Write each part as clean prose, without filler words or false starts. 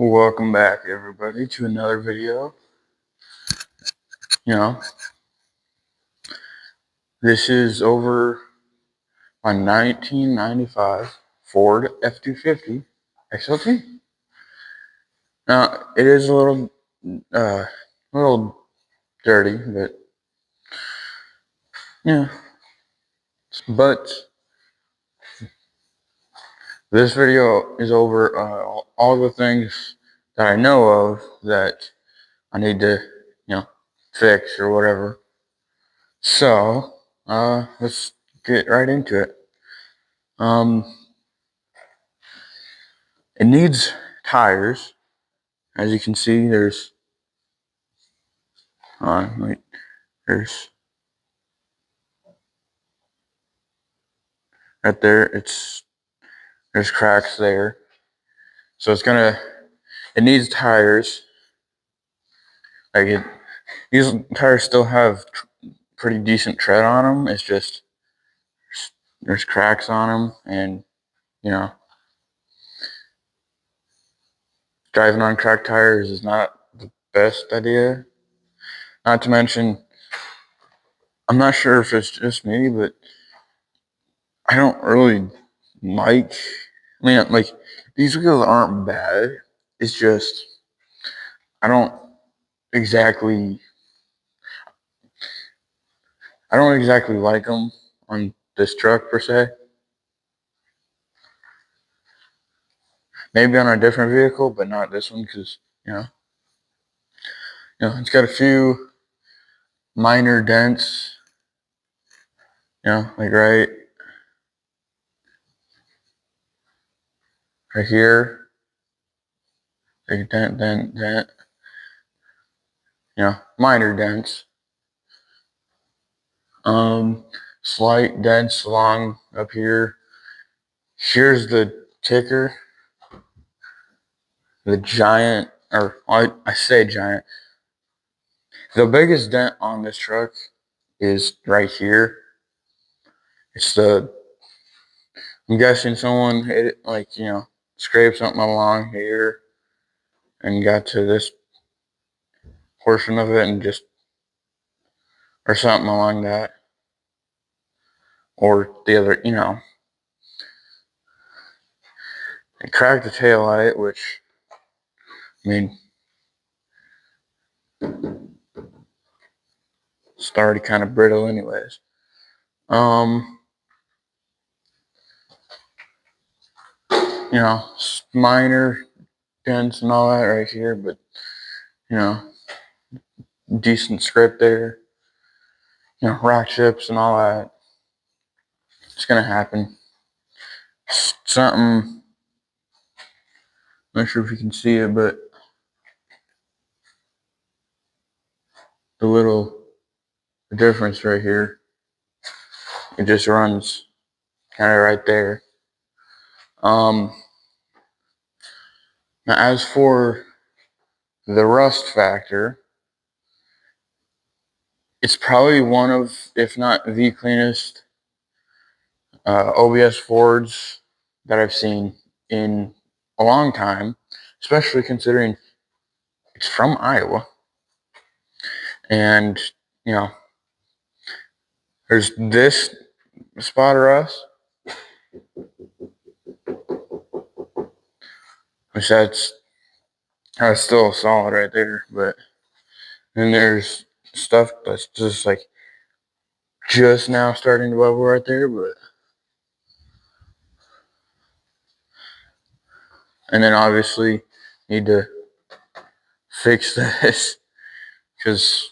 Welcome back, everybody, to another video. This is over a 1995 Ford F250 XLT. Now, it is a little dirty, but yeah. But this video is over all the things that I know of that I need to, fix or whatever. So, let's get right into it. It needs tires. As you can see, there's there's right there. There's cracks there, so it needs tires. These tires still have pretty decent tread on them. It's just there's cracks on them, and driving on cracked tires is not the best idea. Not to mention, I'm not sure if it's just me, but I don't really like. These wheels aren't bad. It's just I don't exactly like them on this truck per se. Maybe on a different vehicle, but not this one, because it's got a few minor dents. Like right here, like dent. Minor dents. Slight dents along up here. Here's the kicker. The giant, or I say giant. The biggest dent on this truck is right here. I'm guessing someone hit it, scraped something along here and got to this portion of it or something along that. Or the other, it cracked the tail light, which, it's already kind of brittle anyways. Minor dents and all that right here, but, decent scrape there. Rock chips and all that. It's gonna happen. Something, not sure if you can see it, but the difference right here, it just runs kind of right there. Now as for the rust factor, it's probably one of, if not the cleanest OBS Fords that I've seen in a long time, especially considering it's from Iowa. And, there's this spot of rust, which that's still solid right there, but then there's stuff that's just just now starting to bubble right there, and then obviously need to fix this because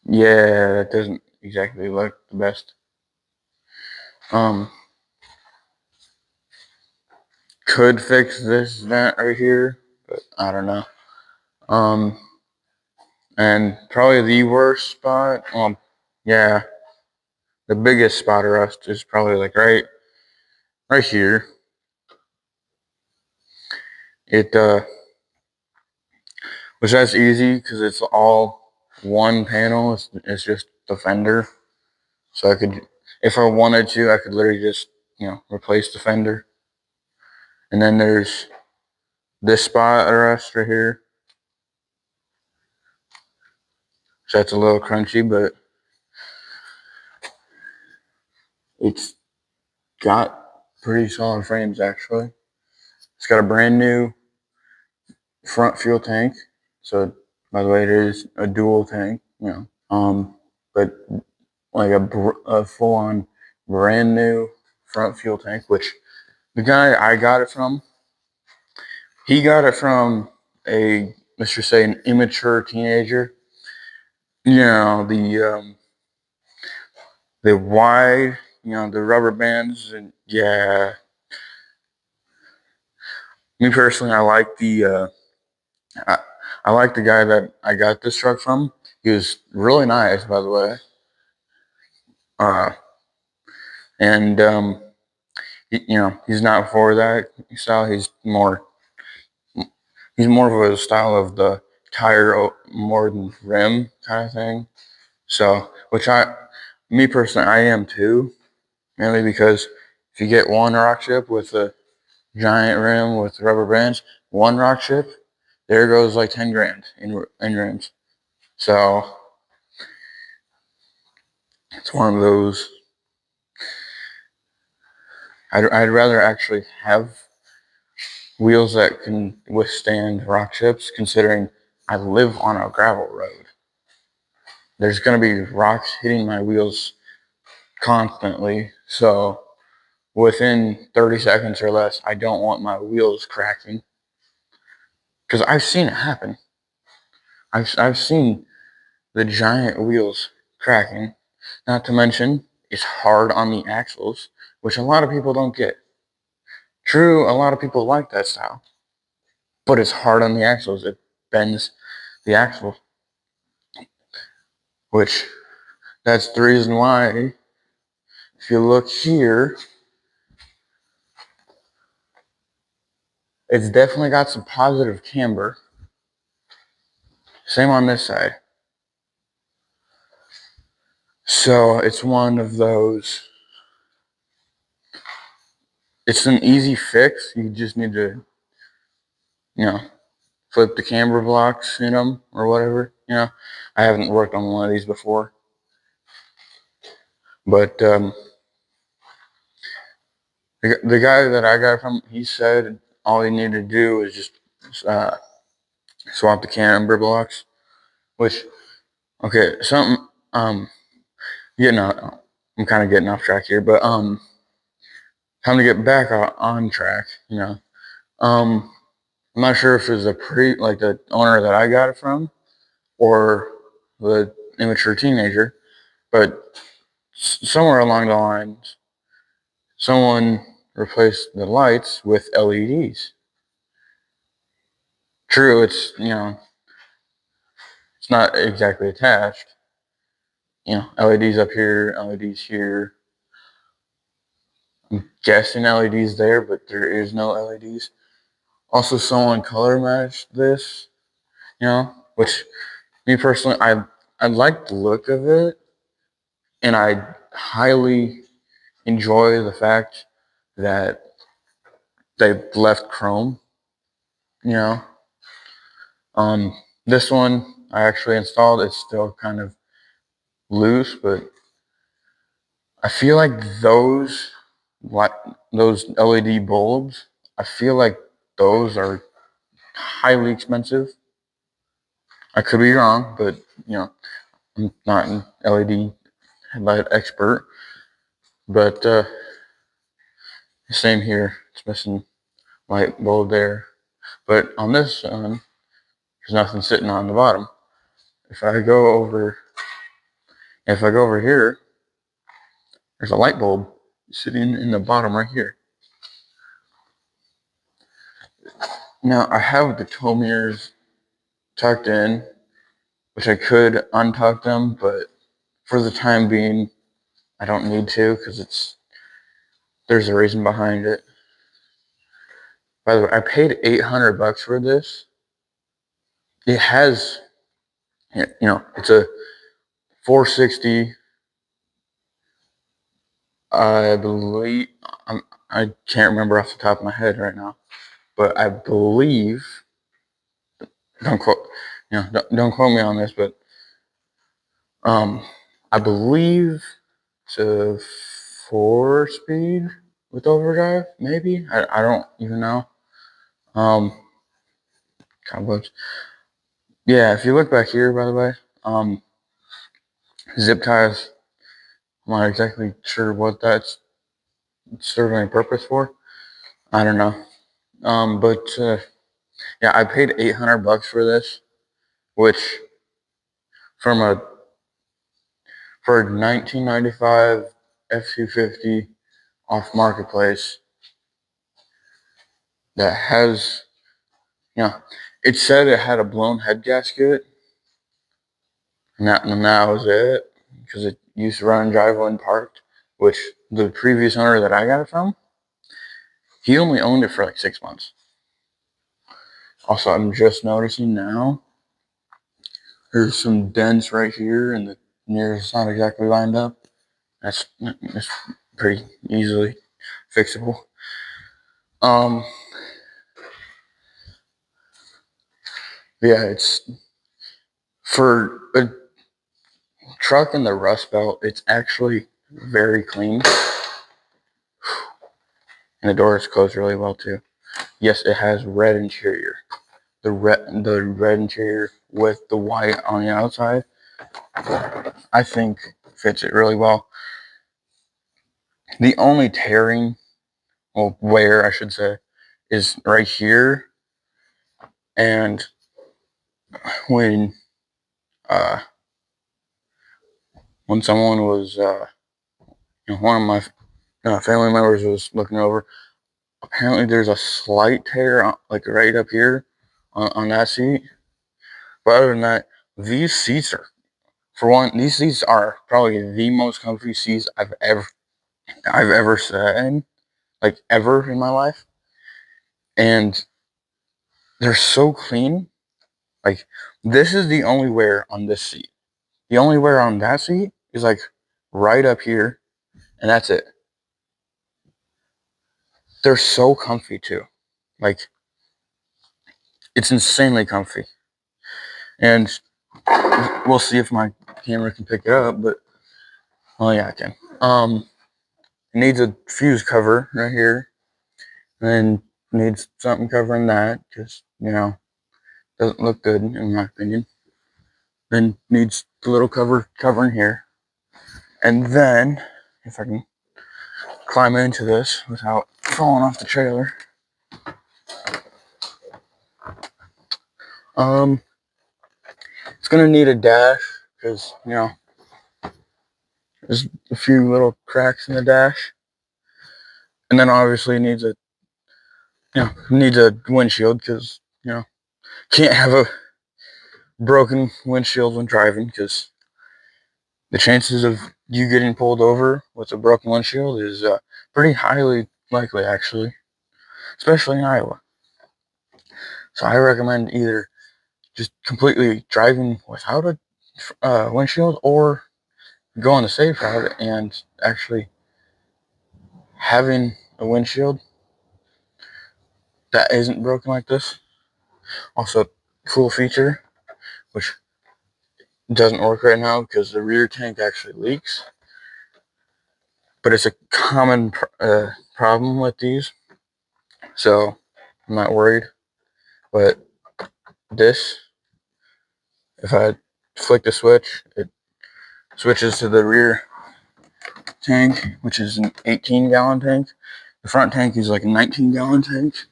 that doesn't exactly look the best. Could fix this vent right here, but I don't know. And probably the worst spot, the biggest spot of rust is probably right here. Which that's easy because it's all one panel. It's just the fender. So if I wanted to, I could literally just, replace the fender. And then there's this spot rest right here. So that's a little crunchy, but it's got pretty solid frames actually. It's got a brand new front fuel tank. So by the way, it is a dual tank, you know. But like a full on brand new front fuel tank, which the guy I got it from, he got it from a, let's just say, an immature teenager. You know, the wide, you know, the rubber bands, and yeah. Me personally, I, I like the guy that I got this truck from. He was really nice, by the way. Uh, and you know, he's not for that style. He's more of a style of the tire more than rim kind of thing. So, me personally, I am too. Mainly because if you get one rock chip with a giant rim with rubber bands, one rock chip, there goes like 10 grand in rims. So it's one of those. I'd rather actually have wheels that can withstand rock chips, considering I live on a gravel road. There's going to be rocks hitting my wheels constantly. So within 30 seconds or less, I don't want my wheels cracking. Because I've seen it happen. I've seen the giant wheels cracking. Not to mention, it's hard on the axles, which a lot of people don't get. True, a lot of people like that style, but it's hard on the axles. It bends the axle, which that's the reason why, if you look here, it's definitely got some positive camber. Same on this side. So it's one of those, it's an easy fix. You just need to, you know, flip the camber blocks in them or whatever. You know, I haven't worked on one of these before, but the guy that I got from, he said all he needed to do is just uh, swap the camber blocks. Which, okay, something getting out. I'm kind of getting off track here, but time to get back on track. You know, I'm not sure if it's like the owner that I got it from or the immature teenager, but somewhere along the lines, someone replaced the lights with LEDs. True, it's, you know, it's not exactly attached. You know, LEDs up here, LEDs here. I'm guessing LEDs there, but there is no LEDs. Also, someone color matched this, you know, which me personally, I like the look of it, and I highly enjoy the fact that they left chrome. You know, this one I actually installed. It's still kind of loose, but I feel like like those LED bulbs, I feel like those are highly expensive. I could be wrong, but you know, I'm not an LED headlight expert. But same here. It's missing light bulb there. But on this one, there's nothing sitting on the bottom. If I go over, if I go over here, there's a light bulb sitting in the bottom right here. Now I have the tow mirrors tucked in, which I could untuck them, but for the time being, I don't need to because there's a reason behind it. By the way, I paid $800 for this. It has, you know, it's a 460. I believe I can't remember off the top of my head right now, but I believe, don't quote, don't quote me on this, but I believe it's a 4-speed with overdrive, maybe. I don't even know. Cobwebs. Yeah, if you look back here, by the way, zip ties. I'm not exactly sure what that's serving a purpose for. I don't know. But yeah, I paid $800 for this, which from a for a 1995 F250 off marketplace that has, it said it had a blown head gasket, and that was it, because it used to run and drive when parked, which the previous owner that I got it from, he only owned it for like 6 months. Also, I'm just noticing now, there's some dents right here, and the mirror's not exactly lined up. That's pretty easily fixable. Yeah, it's for a truck in the Rust Belt. It's actually very clean, and the door is closed really well too. Yes, it has red interior. The red interior with the white on the outside, I think fits it really well. The only tearing, well, wear I should say, is right here, and when when someone was one of my family members was looking over, apparently there's a slight tear like right up here on that seat. But other than that, these seats are, for one, these seats are probably the most comfy seats I've ever sat in, like ever in my life. And they're so clean. Like, this is the only wear on this seat. The only wear on that seat is like right up here, and that's it. They're so comfy too. Like, it's insanely comfy. And we'll see if my camera can pick it up, but oh yeah, I can. It needs a fuse cover right here, and needs something covering that because doesn't look good in my opinion. Then needs a little cover covering here, and then if I can climb into this without falling off the trailer, it's gonna need a dash because there's a few little cracks in the dash, and then obviously it needs a windshield because can't have a broken windshield when driving because the chances of you getting pulled over with a broken windshield is pretty highly likely, actually, especially in Iowa. So I recommend either just completely driving without a windshield, or go on the safe route and actually having a windshield that isn't broken like this. Also, cool feature, which doesn't work right now because the rear tank actually leaks, but it's a common problem with these, so I'm not worried. But this, if I flick the switch, it switches to the rear tank, which is an 18-gallon tank. The front tank is like a 19-gallon tank.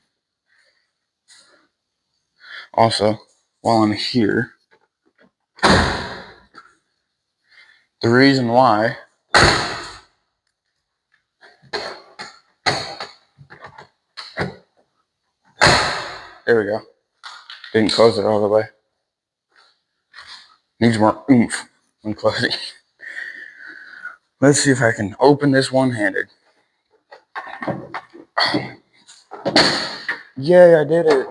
Also, while I'm here, the reason why there we go, didn't close it all the way, needs more oomph when closing. Let's see if I can open this one-handed. Yay, I did it.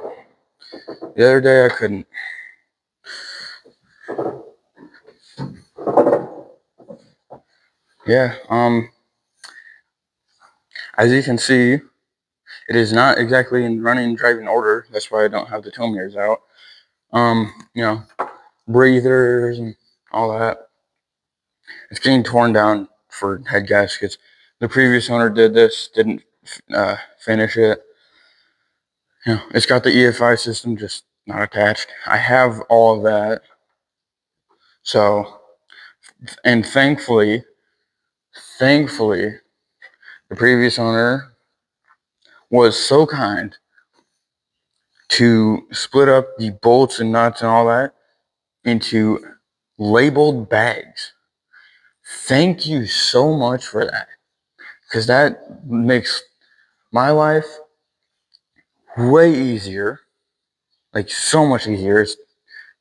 The other day I couldn't. Yeah, as you can see, It is not exactly in running and driving order. That's why I don't have the tow mirrors out. You know, breathers and all that. It's getting torn down for head gaskets. The previous owner did this, didn't finish it. You know, it's got the EFI system, just not attached. I have all of that. So, and thankfully, the previous owner was so kind to split up the bolts and nuts and all that into labeled bags. Thank you so much for that, because that makes my life way easier, like so much easier. It's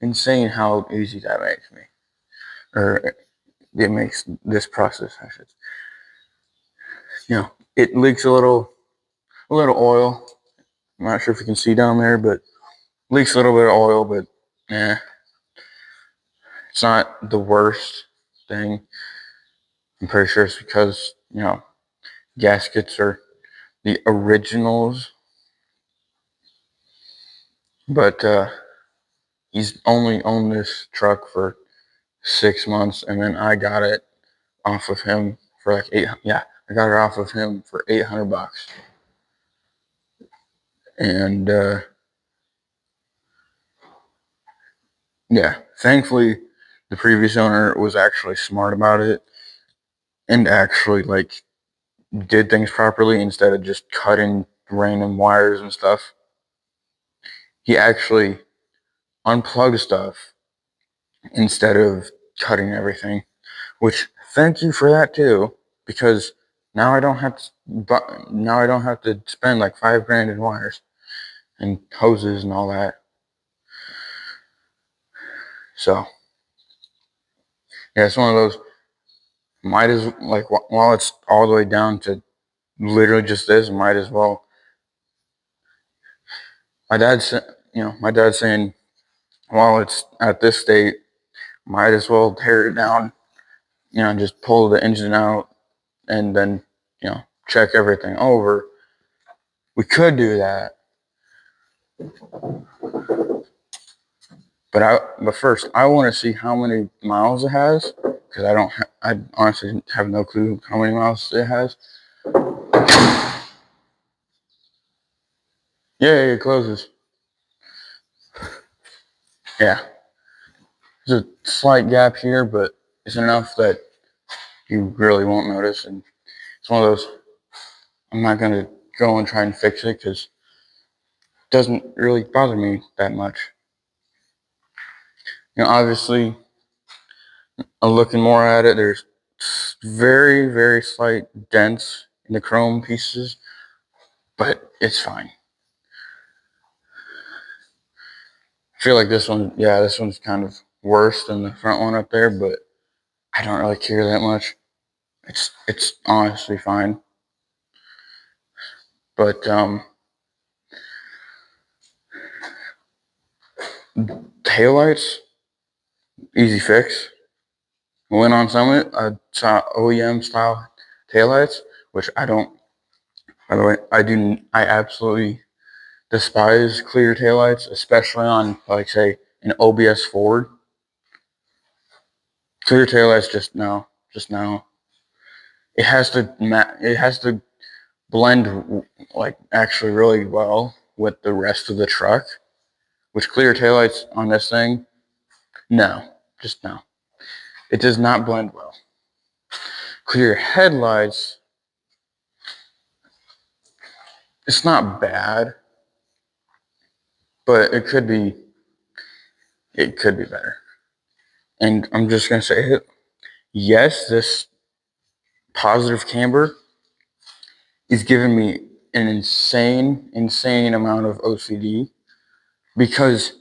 insane how easy that makes me, or it makes this process. I should, you know, it leaks a little oil. I'm not sure if you can see down there, but leaks a little bit of oil, but yeah, it's not the worst thing. I'm pretty sure it's because, you know, gaskets are the originals, but he's only owned this truck for 6 months, and then I got it off of him for like I got it off of him for $800, and yeah, thankfully the previous owner was actually smart about it and actually like did things properly instead of just cutting random wires and stuff. He actually unplugged stuff instead of cutting everything, which thank you for that too, because now I don't have to spend like $5,000 in wires and hoses and all that. So yeah, it's one of those, might as like while it's all the way down to literally just this, might as well. My dad's saying while it's at this state, might as well tear it down, you know, and just pull the engine out and then, you know, check everything over. We could do that, but first I want to see how many miles it has, because I honestly have no clue how many miles it has. Yeah, it closes. Yeah, there's a slight gap here, but it's enough that you really won't notice. And it's one of those, I'm not gonna go and try and fix it because it doesn't really bother me that much. You know, obviously, looking more at it, there's very, very slight dents in the chrome pieces, but it's fine. I feel like this one's kind of worse than the front one up there, but I don't really care that much. It's honestly fine. But taillights, easy fix. Went on Summit, I saw OEM style taillights, which I don't. By the way, I absolutely despise clear taillights, especially on like say an OBS Ford. Clear taillights just no. It has to blend like actually really well with the rest of the truck. With clear taillights on this thing, no, just no. It does not blend well. Clear headlights, it's not bad, but it could be better. And I'm just gonna say it. Yes, this positive camber is giving me an insane amount of OCD, because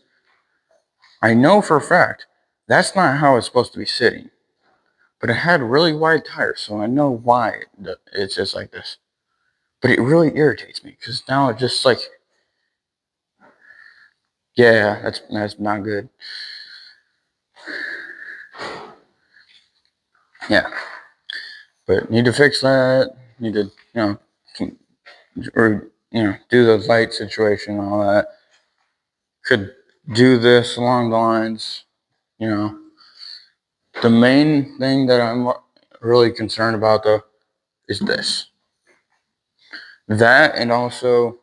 I know for a fact that's not how it's supposed to be sitting. But it had really wide tires, so I know why it's just like this. But it really irritates me because now it's just like, yeah, that's not good. Yeah, but need to fix that. Need to, you know, or do the light situation and all that. Could do this along the lines, the main thing that I'm really concerned about though is this. That, and also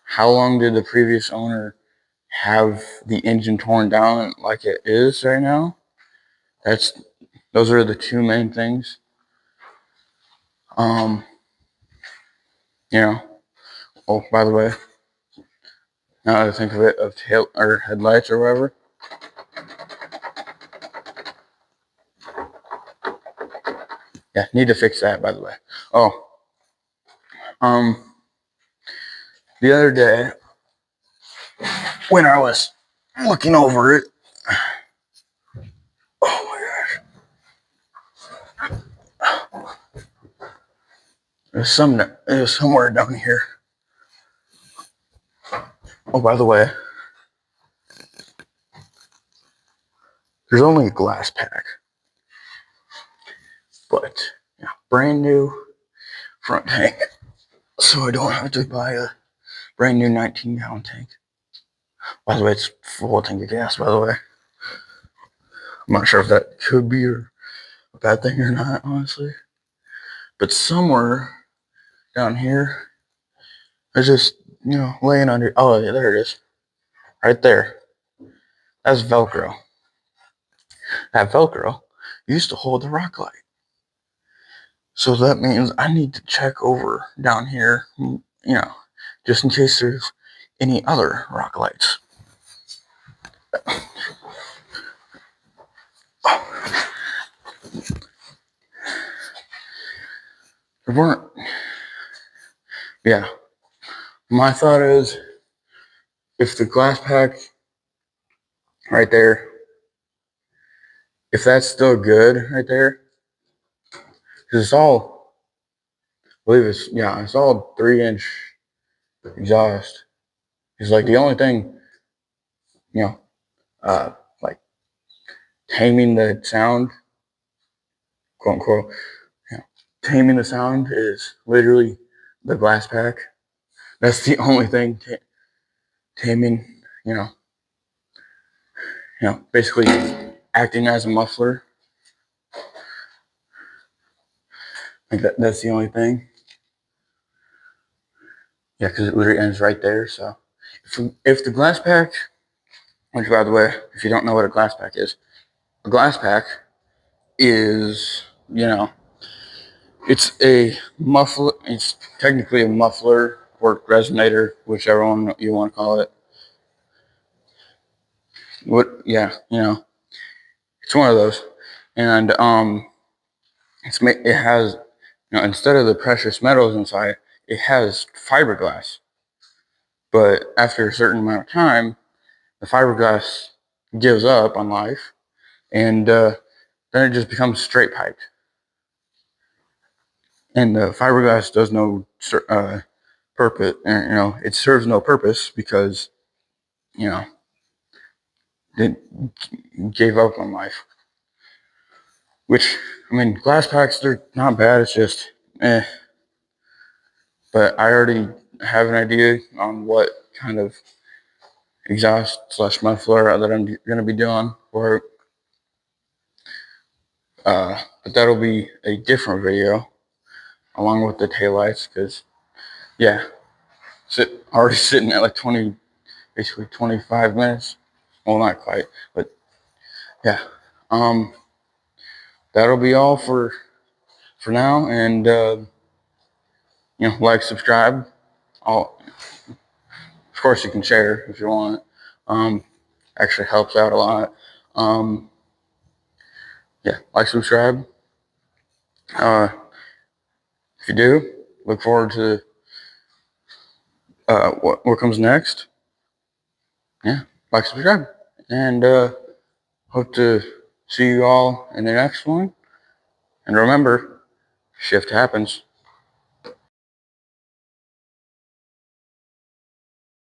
how long did the previous owner have the engine torn down like it is right now? Those are the two main things. Oh, by the way, now that I think of it, of tail or headlights or whatever. Yeah, need to fix that, by the way. Oh, the other day when I was looking over it, oh my gosh, it was somewhere down here. Oh, by the way, there's only a glass pack, but brand new front tank, so I don't have to buy a brand new 19-gallon tank. By the way, it's full tank of gas, by the way. I'm not sure if that could be a bad thing or not, honestly. But somewhere down here, I just, laying under. Oh, yeah, there it is. Right there. That's Velcro. That Velcro used to hold the rock light. So that means I need to check over down here, just in case there's any other rock lights. There weren't. Yeah. My thought is, if the glass pack right there, if that's still good right there, because it's all, I believe it's all 3-inch exhaust. It's like the only thing, like taming the sound, quote unquote, taming the sound is literally the glass pack. That's the only thing taming, basically acting as a muffler. Like that's the only thing. Yeah, because it literally ends right there. So if the glass pack, which by the way, if you don't know what a glass pack is, a glass pack is, it's a muffler. It's technically a muffler or resonator, whichever one you want to call it. It's one of those. And it has, instead of the precious metals inside, it has fiberglass. But after a certain amount of time, the fiberglass gives up on life, and then it just becomes straight piped. And the fiberglass does no purpose. It serves no purpose because it gave up on life. Which, glass packs, they're not bad. It's just But I already have an idea on what kind of exhaust / muffler that I'm going to be doing for it. But that'll be a different video along with the taillights, because already sitting at like basically 25 minutes. Well, not quite, but yeah. That'll be all for now, and like, subscribe. Of course you can share if you want. Actually helps out a lot. Like, subscribe. If you do, look forward to what comes next. Like, subscribe, and hope to see you all in the next one. And remember, shift happens.